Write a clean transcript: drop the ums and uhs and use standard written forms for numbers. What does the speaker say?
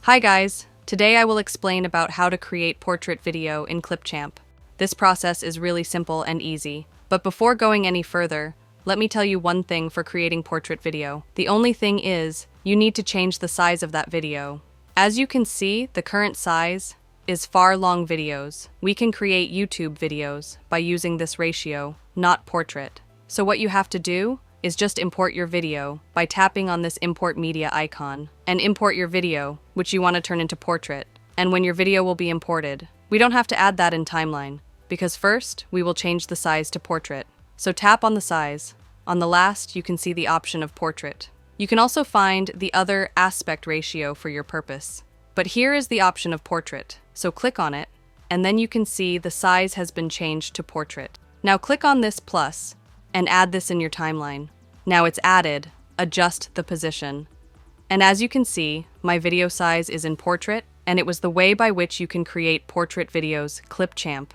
Hi guys, today I will explain about how to create portrait video in Clipchamp. This process is really simple and easy, but before going any further, let me tell you one thing for creating portrait video. The only thing is, you need to change the size of that video. As you can see, the current size is far long videos. We can create YouTube videos by using this ratio, not portrait. So what you have to do is just import your video by tapping on this import media icon and import your video, which you want to turn into portrait. And when your video will be imported, we don't have to add that in timeline because first we will change the size to portrait. So tap on the size. On the last, you can see the option of portrait. You can also find the other aspect ratio for your purpose. But here is the option of portrait. So click on it, and then you can see the size has been changed to portrait. Now click on this plus and add this in your timeline. Now it's added, adjust the position. And as you can see, my video size is in portrait, and it was the way by which you can create portrait videos, Clipchamp.